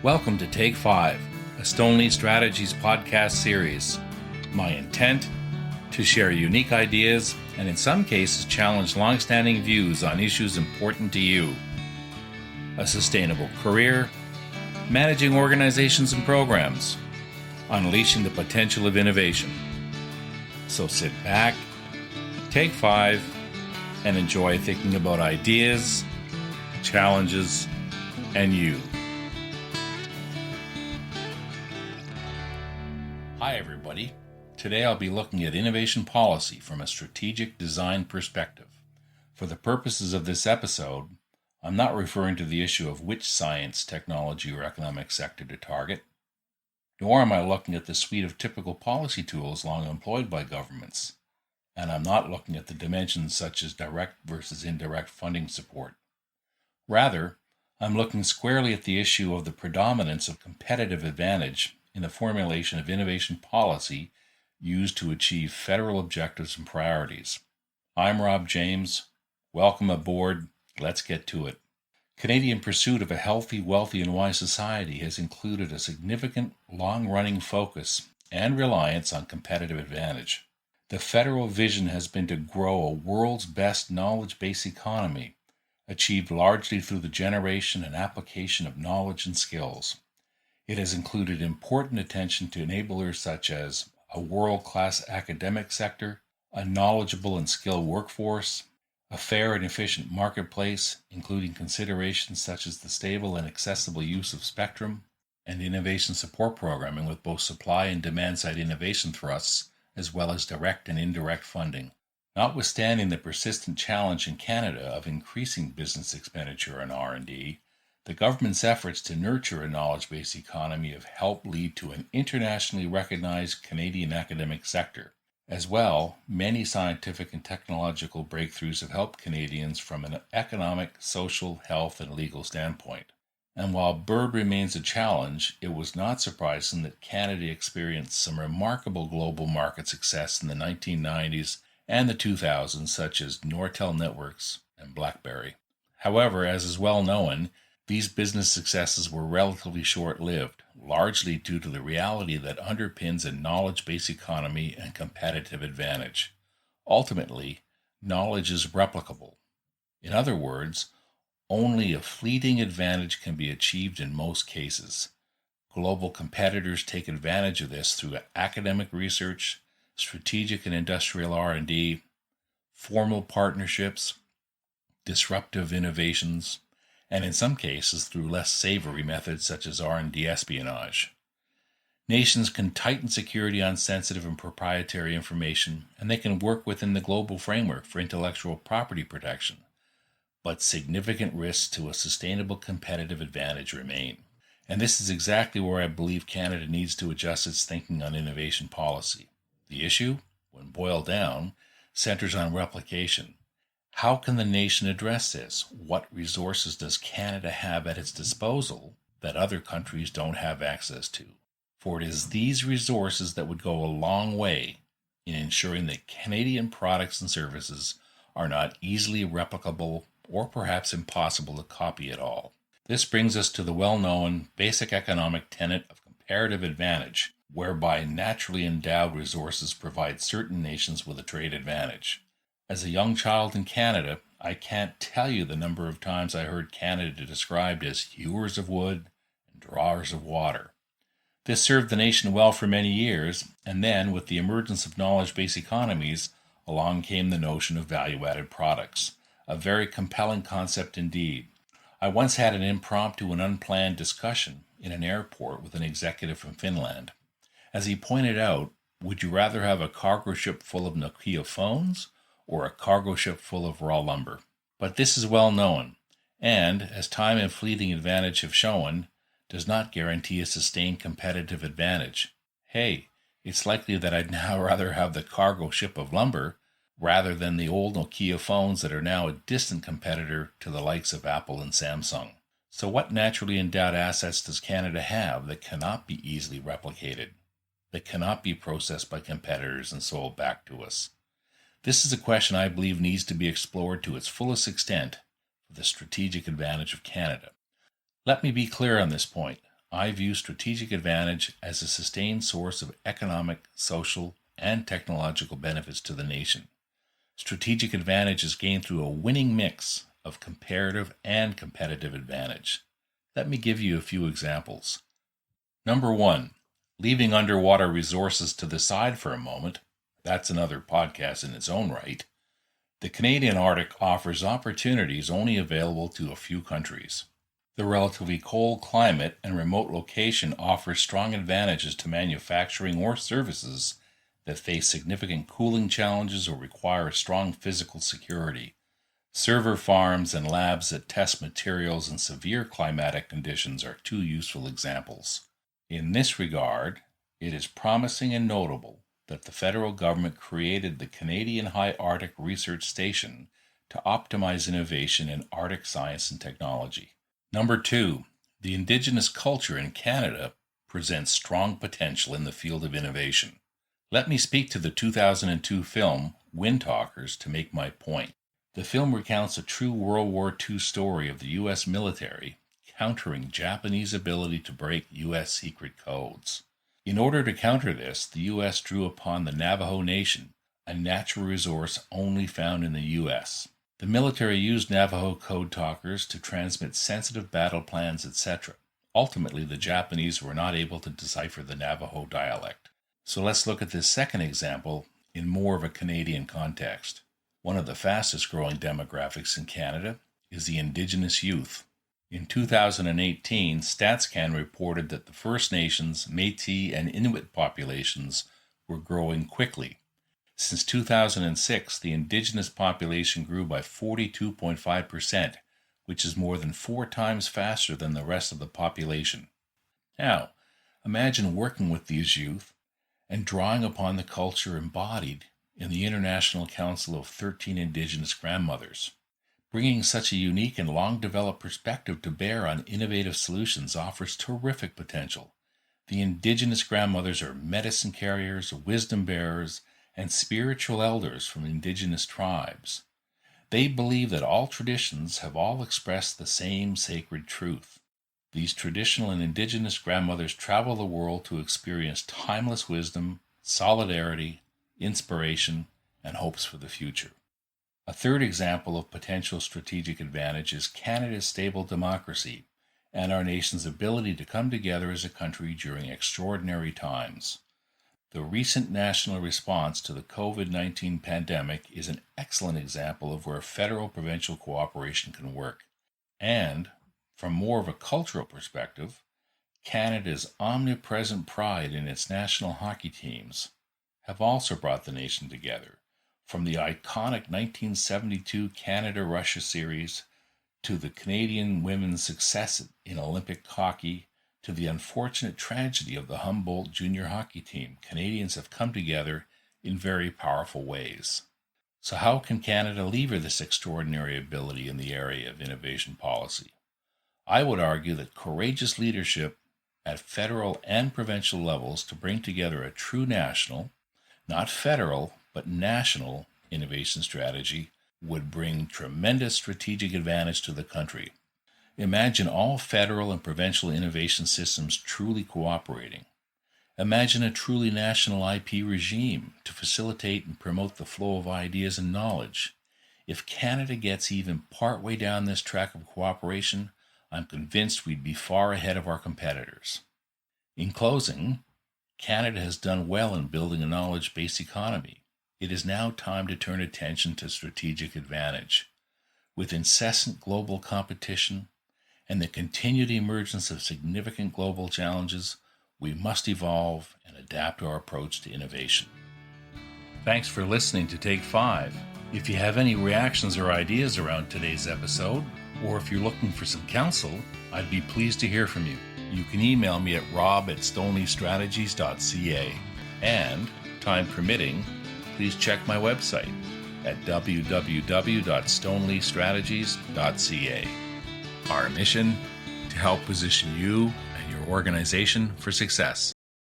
Welcome to Take 5, a Stoneleigh Strategies podcast series. My intent? To share unique ideas and in some cases challenge long-standing views on issues important to you. A sustainable career, managing organizations and programs, unleashing the potential of innovation. So sit back, take 5, and enjoy thinking about ideas, challenges, and you. Hi everybody. Today I'll be looking at innovation policy from a strategic design perspective. For the purposes of this episode, I'm not referring to the issue of which science, technology, or economic sector to target, nor am I looking at the suite of typical policy tools long employed by governments, and I'm not looking at the dimensions such as direct versus indirect funding support. Rather, I'm looking squarely at the issue of the predominance of competitive advantage in the formulation of innovation policy used to achieve federal objectives and priorities. I'm Rob James. Welcome aboard. Let's get to it. Canadian pursuit of a healthy, wealthy, and wise society has included a significant, long-running focus and reliance on competitive advantage. The federal vision has been to grow a world's best knowledge-based economy, achieved largely through the generation and application of knowledge and skills. It has included important attention to enablers such as a world-class academic sector, a knowledgeable and skilled workforce, a fair and efficient marketplace, including considerations such as the stable and accessible use of spectrum, and innovation support programming with both supply and demand-side innovation thrusts, as well as direct and indirect funding. Notwithstanding the persistent challenge in Canada of increasing business expenditure on R&D, the government's efforts to nurture a knowledge-based economy have helped lead to an internationally recognized Canadian academic sector. As well, many scientific and technological breakthroughs have helped Canadians from an economic, social, health, and legal standpoint. And while BIRD remains a challenge, it was not surprising that Canada experienced some remarkable global market success in the 1990s and the 2000s, such as Nortel Networks and BlackBerry. However, as is well known, these business successes were relatively short-lived, largely due to the reality that underpins a knowledge-based economy and competitive advantage. Ultimately, knowledge is replicable. In other words, only a fleeting advantage can be achieved in most cases. Global competitors take advantage of this through academic research, strategic and industrial R&D, formal partnerships, disruptive innovations, and in some cases through less savory methods such as R&D espionage. Nations can tighten security on sensitive and proprietary information, and they can work within the global framework for intellectual property protection, but significant risks to a sustainable competitive advantage remain. And this is exactly where I believe Canada needs to adjust its thinking on innovation policy. The issue, when boiled down, centers on replication. How can the nation address this? What resources does Canada have at its disposal that other countries don't have access to? For it is these resources that would go a long way in ensuring that Canadian products and services are not easily replicable or perhaps impossible to copy at all. This brings us to the well-known basic economic tenet of comparative advantage, whereby naturally endowed resources provide certain nations with a trade advantage. As a young child in Canada, I can't tell you the number of times I heard Canada described as hewers of wood and drawers of water. This served the nation well for many years, and then, with the emergence of knowledge-based economies, along came the notion of value-added products, a very compelling concept indeed. I once had an impromptu and unplanned discussion in an airport with an executive from Finland. As he pointed out, would you rather have a cargo ship full of Nokia phones or a cargo ship full of raw lumber? But this is well known, and, as time and fleeting advantage have shown, does not guarantee a sustained competitive advantage. Hey, it's likely that I'd now rather have the cargo ship of lumber rather than the old Nokia phones that are now a distant competitor to the likes of Apple and Samsung. So what naturally endowed assets does Canada have that cannot be easily replicated, that cannot be processed by competitors and sold back to us? This is a question I believe needs to be explored to its fullest extent for the strategic advantage of Canada. Let me be clear on this point. I view strategic advantage as a sustained source of economic, social, and technological benefits to the nation. Strategic advantage is gained through a winning mix of comparative and competitive advantage. Let me give you a few examples. Number 1, leaving underwater resources to the side for a moment. That's another podcast in its own right. The Canadian Arctic offers opportunities only available to a few countries. The relatively cold climate and remote location offers strong advantages to manufacturing or services that face significant cooling challenges or require strong physical security. Server farms and labs that test materials in severe climatic conditions are two useful examples. In this regard, it is promising and notable that the federal government created the Canadian High Arctic Research Station to optimize innovation in Arctic science and technology. Number 2, the Indigenous culture in Canada presents strong potential in the field of innovation. Let me speak to the 2002 film Windtalkers to make my point. The film recounts a true World War II story of the U.S. military countering Japanese ability to break U.S. secret codes. In order to counter this, the U.S. drew upon the Navajo Nation, a natural resource only found in the U.S. The military used Navajo code talkers to transmit sensitive battle plans, etc. Ultimately, the Japanese were not able to decipher the Navajo dialect. So let's look at this second example in more of a Canadian context. One of the fastest growing demographics in Canada is the Indigenous youth. In 2018, StatsCan reported that the First Nations, Métis, and Inuit populations were growing quickly. Since 2006, the Indigenous population grew by 42.5%, which is more than 4 times faster than the rest of the population. Now, imagine working with these youth and drawing upon the culture embodied in the International Council of 13 Indigenous Grandmothers. Bringing such a unique and long-developed perspective to bear on innovative solutions offers terrific potential. The Indigenous grandmothers are medicine carriers, wisdom bearers, and spiritual elders from Indigenous tribes. They believe that all traditions have all expressed the same sacred truth. These traditional and Indigenous grandmothers travel the world to experience timeless wisdom, solidarity, inspiration, and hopes for the future. A third example of potential strategic advantage is Canada's stable democracy and our nation's ability to come together as a country during extraordinary times. The recent national response to the COVID-19 pandemic is an excellent example of where federal-provincial cooperation can work. And, from more of a cultural perspective, Canada's omnipresent pride in its national hockey teams have also brought the nation together. From the iconic 1972 Canada-Russia series to the Canadian women's success in Olympic hockey to the unfortunate tragedy of the Humboldt junior hockey team, Canadians have come together in very powerful ways. So how can Canada lever this extraordinary ability in the area of innovation policy? I would argue that courageous leadership at federal and provincial levels to bring together a true national, not federal, but national innovation strategy would bring tremendous strategic advantage to the country. Imagine all federal and provincial innovation systems truly cooperating. Imagine a truly national IP regime to facilitate and promote the flow of ideas and knowledge. If Canada gets even partway down this track of cooperation, I'm convinced we'd be far ahead of our competitors. In closing, Canada has done well in building a knowledge-based economy. It is now time to turn attention to strategic advantage. With incessant global competition and the continued emergence of significant global challenges, we must evolve and adapt our approach to innovation. Thanks for listening to Take 5. If you have any reactions or ideas around today's episode, or if you're looking for some counsel, I'd be pleased to hear from you. You can email me at rob@stoneleystrategies.ca. And, time permitting, please check my website at www.stoneleystrategies.ca. Our mission: to help position you and your organization for success.